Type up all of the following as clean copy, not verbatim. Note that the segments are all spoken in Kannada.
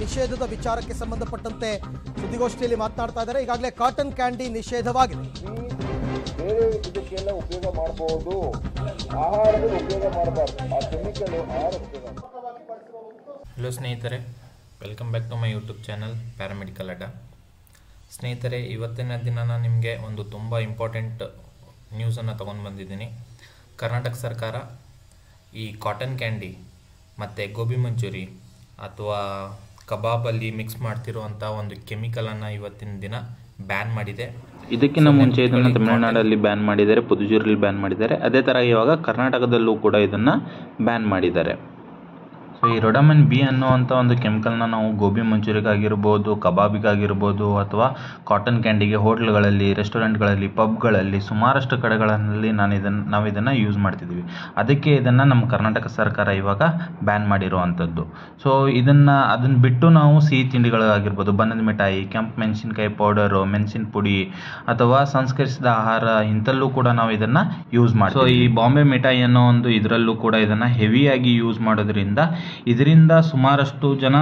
ನಿಷೇಧದ ವಿಚಾರಕ್ಕೆ ಸಂಬಂಧಪಟ್ಟಂತೆ ಸುದ್ದಿಗೋಷ್ಠಿಯಲ್ಲಿ ಮಾತನಾಡ್ತಾ ಇದ್ದಾರೆ. ಈಗಾಗಲೇ ಕಾಟನ್ ಕ್ಯಾಂಡಿ ನಿಷೇಧವಾಗಿದೆ. ಬೇರೆ ಇದಕ್ಕೆಲ್ಲ ಉಪಯೋಗ ಮಾಡಬಹುದು, ಆಹಾರದಲ್ಲಿ ಉಪಯೋಗ ಮಾಡಬಾರ್ದು, ಆ ಕೆಮಿಕಲ್ ಆಹಾರ ಉಪಯೋಗ. ಹಲೋ ಸ್ನೇಹಿತರೆ, welcome back to my YouTube channel paramedical ಅಡ್ಡ. ಸ್ನೇಹಿತರೆ, ಇವತ್ತಿನ ದಿನ ನಾನು ನಿಮಗೆ ಒಂದು ತುಂಬ ಇಂಪಾರ್ಟೆಂಟ್ ನ್ಯೂಸನ್ನು ತೊಗೊಂಡು ಬಂದಿದ್ದೀನಿ. ಕರ್ನಾಟಕ ಸರ್ಕಾರ ಈ ಕಾಟನ್ ಕ್ಯಾಂಡಿ ಮತ್ತು ಗೋಬಿ ಮಂಚೂರಿ ಅಥವಾ ಕಬಾಬಲ್ಲಿ ಮಿಕ್ಸ್ ಮಾಡ್ತಿರುವಂಥ ಒಂದು ಕೆಮಿಕಲನ್ನು ಇವತ್ತಿನ ದಿನ ಬ್ಯಾನ್ ಮಾಡಿದೆ. ಇದಕ್ಕಿಂತ ಮುಂಚೆ ಇದನ್ನು ತಮಿಳುನಾಡಲ್ಲಿ ಬ್ಯಾನ್ ಮಾಡಿದ್ದಾರೆ, ಪುದುಚೇರಿಯಲ್ಲಿ ಬ್ಯಾನ್ ಮಾಡಿದ್ದಾರೆ. ಅದೇ ಥರ ಇವಾಗ ಕರ್ನಾಟಕದಲ್ಲೂ ಕೂಡ ಇದನ್ನು ಬ್ಯಾನ್ ಮಾಡಿದ್ದಾರೆ. ಸೊ ಈ ರೊಡಾಮಿನ್ ಬಿ ಅನ್ನುವಂಥ ಒಂದು ಕೆಮಿಕಲ್ನ ನಾವು ಗೋಬಿ ಮಂಚೂರಿಗಾಗಿರ್ಬೋದು, ಕಬಾಬಿಗಾಗಿರ್ಬೋದು ಅಥವಾ ಕಾಟನ್ ಕ್ಯಾಂಡಿಗೆ ಹೋಟ್ಲ್ಗಳಲ್ಲಿ, ರೆಸ್ಟೋರೆಂಟ್ಗಳಲ್ಲಿ, ಪಬ್ಗಳಲ್ಲಿ ಸುಮಾರಷ್ಟು ಕಡೆಗಳಲ್ಲಿ ನಾವು ಇದನ್ನು ಯೂಸ್ ಮಾಡ್ತಿದ್ದೀವಿ. ಅದಕ್ಕೆ ಇದನ್ನು ನಮ್ಮ ಕರ್ನಾಟಕ ಸರ್ಕಾರ ಇವಾಗ ಬ್ಯಾನ್ ಮಾಡಿರುವಂಥದ್ದು. ಸೊ ಅದನ್ನು ಬಿಟ್ಟು ನಾವು ಸಿಹಿ ತಿಂಡಿಗಳಾಗಿರ್ಬೋದು, ಬನ್ನದ ಮಿಠಾಯಿ, ಕೆಂಪು ಮೆಣಸಿನ್ಕಾಯಿ ಪೌಡರು, ಮೆಣಸಿನ ಪುಡಿ ಅಥವಾ ಸಂಸ್ಕರಿಸಿದ ಆಹಾರ ಇಂಥಲ್ಲೂ ಕೂಡ ನಾವು ಇದನ್ನು ಯೂಸ್ ಮಾಡ್ತೀವಿ. ಸೊ ಈ ಬಾಂಬೆ ಮಿಠಾಯಿ ಅನ್ನೋ ಒಂದು ಇದರಲ್ಲೂ ಕೂಡ ಇದನ್ನು ಹೆವಿಯಾಗಿ ಯೂಸ್ ಮಾಡೋದ್ರಿಂದ ಇದರಿಂದ ಸುಮಾರಷ್ಟು ಜನ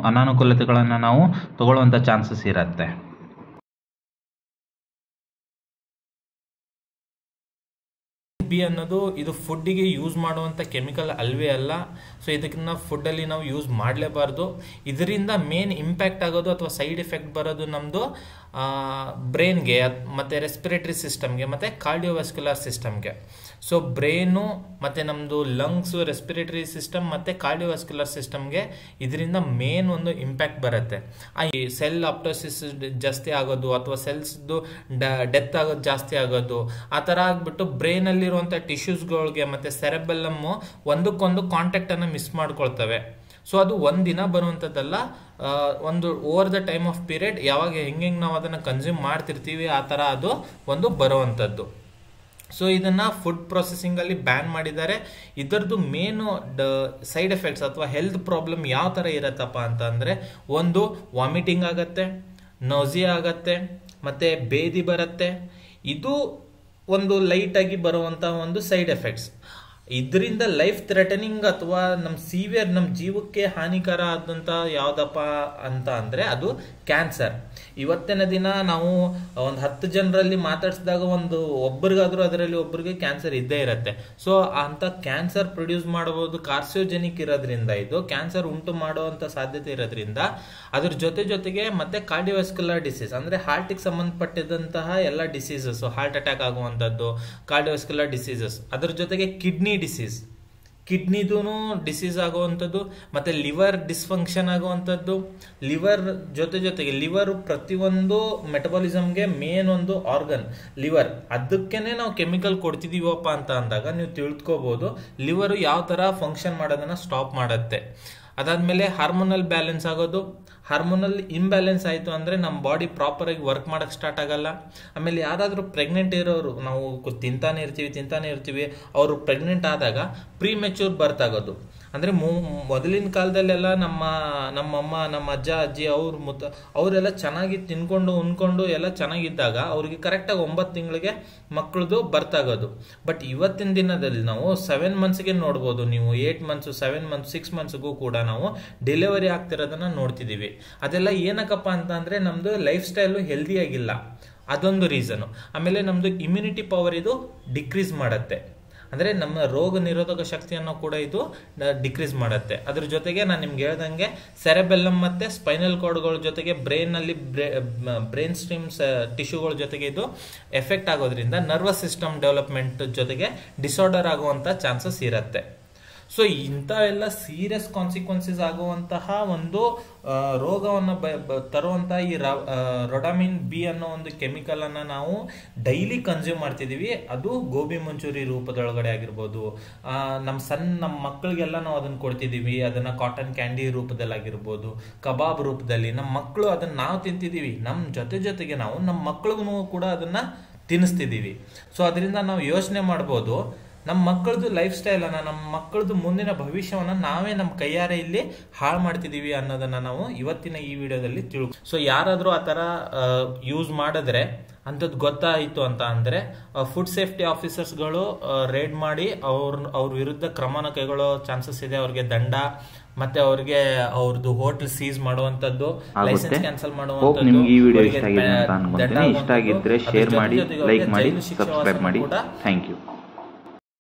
ಅನಾನುಕೂಲತೆಗಳನ್ನು ನಾವು ತಗೊಳ್ಳುವಂಥ ಚಾನ್ಸಸ್ ಇರುತ್ತೆ. ಬಿ ಅನ್ನೋದು ಇದು ಫುಡ್ಡಿಗೆ ಯೂಸ್ ಮಾಡುವಂಥ ಕೆಮಿಕಲ್ ಅಲ್ವೇ ಅಲ್ಲ. ಸೊ ಇದನ್ನ ಫುಡ್ಡಲ್ಲಿ ನಾವು ಯೂಸ್ ಮಾಡಲೇಬಾರ್ದು. ಇದರಿಂದ ಮೇನ್ ಇಂಪ್ಯಾಕ್ಟ್ ಆಗೋದು ಅಥವಾ ಸೈಡ್ ಎಫೆಕ್ಟ್ ಬರೋದು ನಮ್ಮದು ಬ್ರೈನ್ಗೆ ಮತ್ತು ರೆಸ್ಪಿರೇಟರಿ ಸಿಸ್ಟಮ್ಗೆ ಮತ್ತು ಕಾರ್ಡಿಯೋವ್ಯಾಸ್ಕ್ಯುಲರ್ ಸಿಸ್ಟಮ್ಗೆ. ಸೊ ಬ್ರೈನು ಮತ್ತು ನಮ್ಮದು ಲಂಗ್ಸು, ರೆಸ್ಪಿರೇಟರಿ ಸಿಸ್ಟಮ್ ಮತ್ತು ಕಾರ್ಡಿಯೋವ್ಯಾಸ್ಕ್ಯುಲರ್ ಸಿಸ್ಟಮ್ಗೆ ಇದರಿಂದ ಮೇನ್ ಒಂದು ಇಂಪ್ಯಾಕ್ಟ್ ಬರುತ್ತೆ. ಈ ಸೆಲ್ ಅಪ್ಟೋಸಿಸ್ ಜಾಸ್ತಿ ಆಗೋದು ಅಥವಾ ಸೆಲ್ಸ್ದು ಡೆತ್ ಆಗೋದು ಜಾಸ್ತಿ ಆಗೋದು, ಆ ಥರ ಆಗಿಬಿಟ್ಟು ಬ್ರೈನಲ್ಲಿರುವಂಥ ಟಿಶ್ಯೂಸ್ಗಳಿಗೆ ಮತ್ತು ಸೆರೆಬೆಲ್ಲಮ್ಮು ಒಂದಕ್ಕೊಂದು ಕಾಂಟ್ಯಾಕ್ಟನ್ನು ಮಿಸ್ ಮಾಡ್ಕೊಳ್ತವೆ. ಸೊ ಅದು ಒಂದಿನ ಬರುವಂಥದ್ದಲ್ಲ, ಒಂದು over the time of period ಯಾವಾಗ ಹೆಂಗೆ ನಾವು ಅದನ್ನು ಕನ್ಸ್ಯೂಮ್ ಮಾಡ್ತಿರ್ತೀವಿ ಆ ಥರ ಅದು ಒಂದು ಬರುವಂಥದ್ದು. ಸೊ ಇದನ್ನು ಫುಡ್ ಪ್ರೊಸೆಸಿಂಗಲ್ಲಿ ಬ್ಯಾನ್ ಮಾಡಿದ್ದಾರೆ. ಇದರದ್ದು ಮೇನು ಸೈಡ್ ಎಫೆಕ್ಟ್ಸ್ ಅಥವಾ ಹೆಲ್ತ್ ಪ್ರಾಬ್ಲಮ್ ಯಾವ ಥರ ಇರತ್ತಪ್ಪ ಅಂತ ಅಂದರೆ, ಒಂದು ವಾಮಿಟಿಂಗ್ ಆಗತ್ತೆ, ನೌಸಿಯಾ ಆಗತ್ತೆ, ಮತ್ತು ಬೇದಿ ಬರುತ್ತೆ. ಇದು ಒಂದು ಲೈಟಾಗಿ ಬರುವಂಥ ಒಂದು ಸೈಡ್ ಎಫೆಕ್ಟ್ಸ್. ಇದರಿಂದ ಲೈಫ್ ಥ್ರೆಟನಿಂಗ್ ಅಥವಾ ನಮ್ಮ ಜೀವಕ್ಕೆ ಹಾನಿಕರ ಆದಂಥ ಯಾವುದಪ್ಪ ಅಂತ ಅಂದರೆ ಅದು ಕ್ಯಾನ್ಸರ್. ಇವತ್ತಿನ ದಿನ ನಾವು ಒಂದು 10 ಜನರಲ್ಲಿ ಮಾತಾಡಿಸಿದಾಗ ಒಬ್ಬರಿಗಾದರೂ ಅದರಲ್ಲಿ ಒಬ್ಬರಿಗೆ ಕ್ಯಾನ್ಸರ್ ಇದ್ದೇ ಇರುತ್ತೆ. ಸೊ ಅಂಥ ಕ್ಯಾನ್ಸರ್ ಪ್ರೊಡ್ಯೂಸ್ ಮಾಡಬಹುದು, ಕಾರ್ಸಿಯೋಜೆನಿಕ್ ಇರೋದ್ರಿಂದ ಇದು ಕ್ಯಾನ್ಸರ್ ಉಂಟು ಮಾಡುವಂಥ ಸಾಧ್ಯತೆ ಇರೋದ್ರಿಂದ ಅದ್ರ ಜೊತೆಗೆ ಮತ್ತೆ ಕಾರ್ಡಿಯೋವ್ಯಾಸ್ಕ್ಯುಲರ್ ಡಿಸೀಸ್ ಅಂದರೆ ಹಾರ್ಟಿಗೆ ಸಂಬಂಧಪಟ್ಟಿದಂತಹ ಎಲ್ಲ ಡಿಸೀಸಸ್, ಹಾರ್ಟ್ ಅಟ್ಯಾಕ್ ಆಗುವಂಥದ್ದು, ಕಾರ್ಡಿಯೋವ್ಯಾಸ್ಕ್ಯುಲರ್ ಡಿಸೀಸಸ್, ಅದ್ರ ಜೊತೆಗೆ ಕಿಡ್ನಿದೂ ಡಿಸೀಸ್ ಆಗುವಂಥದ್ದು, ಮತ್ತು ಲಿವರ್ ಡಿಸ್ಫಂಕ್ಷನ್ ಆಗುವಂಥದ್ದು. ಲಿವರ್ ಜೊತೆಗೆ ಲಿವರು ಪ್ರತಿಯೊಂದು ಮೆಟಬಾಲಿಸಮ್ಗೆ ಮೇನ್ ಒಂದು ಆರ್ಗನ್ ಲಿವರ್. ಅದಕ್ಕೇನೆ ನಾವು ಕೆಮಿಕಲ್ ಕೊಡ್ತಿದ್ದೀವಪ್ಪ ಅಂತ ಅಂದಾಗ ನೀವು ತಿಳ್ಕೊಬೋದು ಲಿವರು ಯಾವ ಥರ ಫಂಕ್ಷನ್ ಮಾಡೋದನ್ನು ಸ್ಟಾಪ್ ಮಾಡುತ್ತೆ. ಅದಾದಮೇಲೆ ಹಾರ್ಮೋನಲ್ ಬ್ಯಾಲೆನ್ಸ್ ಆಗೋದು. ಹಾರ್ಮೋನಲ್ ಇಂಬ್ಯಾಲೆನ್ಸ್ ಆಯಿತು ಅಂದರೆ ನಮ್ಮ ಬಾಡಿ ಪ್ರಾಪರಾಗಿ ವರ್ಕ್ ಮಾಡೋಕ್ಕೆ ಸ್ಟಾರ್ಟ್ ಆಗಲ್ಲ. ಆಮೇಲೆ ಯಾರಾದರೂ ಪ್ರೆಗ್ನೆಂಟ್ ಇರೋರು, ನಾವು ತಿಂತಾನೆ ಇರ್ತೀವಿ, ಅವರು ಪ್ರೆಗ್ನೆಂಟ್ ಆದಾಗ ಪ್ರೀಮೆಚ್ಯೂರ್ ಬರ್ತ್ ಆಗೋದು. ಅಂದರೆ ಮೊದಲಿನ ಕಾಲದಲ್ಲೆಲ್ಲ ನಮ್ಮಮ್ಮ, ನಮ್ಮ ಅಜ್ಜ ಅಜ್ಜಿ ಅವರೆಲ್ಲ ಚೆನ್ನಾಗಿ ಉಣ್ಕೊಂಡು ಎಲ್ಲ ಚೆನ್ನಾಗಿದ್ದಾಗ ಅವ್ರಿಗೆ ಕರೆಕ್ಟಾಗಿ 9 ತಿಂಗಳಿಗೆ ಮಕ್ಕಳದು ಬರ್ತ್ ಆಗೋದು. ಬಟ್ ಇವತ್ತಿನ ದಿನದಲ್ಲಿ ನಾವು 7 ಮಂತ್ಸ್ಗೆ ನೋಡ್ಬೋದು, ನೀವು 8 ಮಂತ್ಸು, 7 ಮಂತ್ಸ್, 6 ಮಂತ್ಸ್ಗೂ ಕೂಡ ನಾವು ಡೆಲಿವರಿ ಆಗ್ತಿರೋದನ್ನ ನೋಡ್ತಿದ್ದೀವಿ. ಅದೆಲ್ಲ ಏನಕ್ಕಪ್ಪ ಅಂತ ಅಂದರೆ ನಮ್ಮದು ಲೈಫ್ ಸ್ಟೈಲು ಹೆಲ್ದಿ ಆಗಿಲ್ಲ, ಅದೊಂದು ರೀಸನು. ಆಮೇಲೆ ನಮ್ಮದು ಇಮ್ಯುನಿಟಿ ಪವರ್ ಇದು ಡಿಕ್ರೀಸ್ ಮಾಡುತ್ತೆ, ಅಂದರೆ ನಮ್ಮ ರೋಗ ನಿರೋಧಕ ಶಕ್ತಿಯನ್ನು ಕೂಡ ಇದು ಡಿಕ್ರೀಸ್ ಮಾಡುತ್ತೆ. ಅದ್ರ ಜೊತೆಗೆ ನಾನು ನಿಮ್ಗೆ ಹೇಳ್ದಂಗೆ ಸೆರೆಬೆಲ್ಲಮ್ ಮತ್ತು ಸ್ಪೈನಲ್ ಕಾರ್ಡ್ಗಳ ಜೊತೆಗೆ ಬ್ರೈನ್ ಸ್ಟ್ರೀಮ್ಸ್ ಟಿಶ್ಯೂಗಳ ಜೊತೆಗೆ ಇದು ಎಫೆಕ್ಟ್ ಆಗೋದ್ರಿಂದ ನರ್ವಸ್ ಸಿಸ್ಟಮ್ ಡೆವಲಪ್ಮೆಂಟ್ ಜೊತೆಗೆ ಡಿಸಾರ್ಡರ್ ಆಗುವಂಥ ಚಾನ್ಸಸ್ ಇರುತ್ತೆ. ಸೊ ಇಂಥ ಎಲ್ಲ ಸೀರಿಯಸ್ ಕಾನ್ಸಿಕ್ವೆನ್ಸಸ್ ಆಗುವಂತಹ ಒಂದು ರೋಗವನ್ನು ತರುವಂಥ ಈ ರೊಡಾಮಿನ್ ಬಿ ಅನ್ನೋ ಒಂದು ಕೆಮಿಕಲನ್ನು ನಾವು ಡೈಲಿ ಕನ್ಸ್ಯೂಮ್ ಮಾಡ್ತಿದ್ದೀವಿ. ಅದು ಗೋಬಿ ಮಂಚೂರಿ ರೂಪದೊಳಗಡೆ ಆಗಿರ್ಬೋದು, ನಮ್ಮ ಮಕ್ಕಳಿಗೆಲ್ಲ ನಾವು ಅದನ್ನು ಕೊಡ್ತಿದ್ದೀವಿ. ಅದನ್ನು ಕಾಟನ್ ಕ್ಯಾಂಡಿ ರೂಪದಲ್ಲಾಗಿರ್ಬೋದು, ಕಬಾಬ್ ರೂಪದಲ್ಲಿ ನಮ್ಮ ಮಕ್ಕಳು ಅದನ್ನು ನಾವು ತಿಂತಿದ್ದೀವಿ. ನಮ್ಮ ಜೊತೆಗೆ ನಾವು ನಮ್ಮ ಮಕ್ಕಳಿಗೂ ಕೂಡ ಅದನ್ನು ತಿನ್ನಿಸ್ತಿದ್ದೀವಿ. ಸೊ ಅದರಿಂದ ನಾವು ಯೋಚನೆ ಮಾಡ್ಬೋದು, ನಮ್ಮ ಮಕ್ಕಳದು ಲೈಫ್ ಸ್ಟೈಲನ್ನು, ನಮ್ಮ ಮಕ್ಕಳದು ಮುಂದಿನ ಭವಿಷ್ಯವನ್ನು ನಾವೇ ನಮ್ಮ ಕೈಯಾರೆ ಇಲ್ಲಿ ಹಾಳು ಮಾಡ್ತಿದ್ದೀವಿ ಅನ್ನೋದನ್ನು ನಾವು ಇವತ್ತಿನ ಈ ವಿಡಿಯೋದಲ್ಲಿ ಸೊ ಯಾರಾದರೂ ಆ ಥರ ಯೂಸ್ ಮಾಡಿದ್ರೆ ಅಂಥದ್ದು ಗೊತ್ತಾಯಿತು ಅಂತ ಅಂದರೆ ಫುಡ್ ಸೇಫ್ಟಿ ಆಫೀಸರ್ಸ್ಗಳು ರೇಡ್ ಮಾಡಿ ಅವ್ರ ವಿರುದ್ಧ ಕ್ರಮನ ಕೈಗೊಳ್ಳೋ ಚಾನ್ಸಸ್ ಇದೆ. ಅವ್ರಿಗೆ ದಂಡ ಮತ್ತೆ ಅವ್ರಿಗೆ ಅವ್ರದ್ದು ಹೋಟೆಲ್ ಸೀಸ್ ಮಾಡುವಂತದ್ದು, ಲೈಸೆನ್ಸ್ ಕ್ಯಾನ್ಸಲ್ ಮಾಡುವಂತದ್ದು. ನಿಮ್ಗೆ ಈ ವಿಡಿಯೋ ಇಷ್ಟ ಆಗಿದೆ ಅಂತ ಅನ್ಕೊಂತೀನಿ. ಇಷ್ಟ ಆಗಿದ್ರೆ ಶೇರ್ ಮಾಡಿ, ಲೈಕ್ ಮಾಡಿ, ಸಬ್ಸ್ಕ್ರೈಬ್ ಮಾಡಿ. Thank you.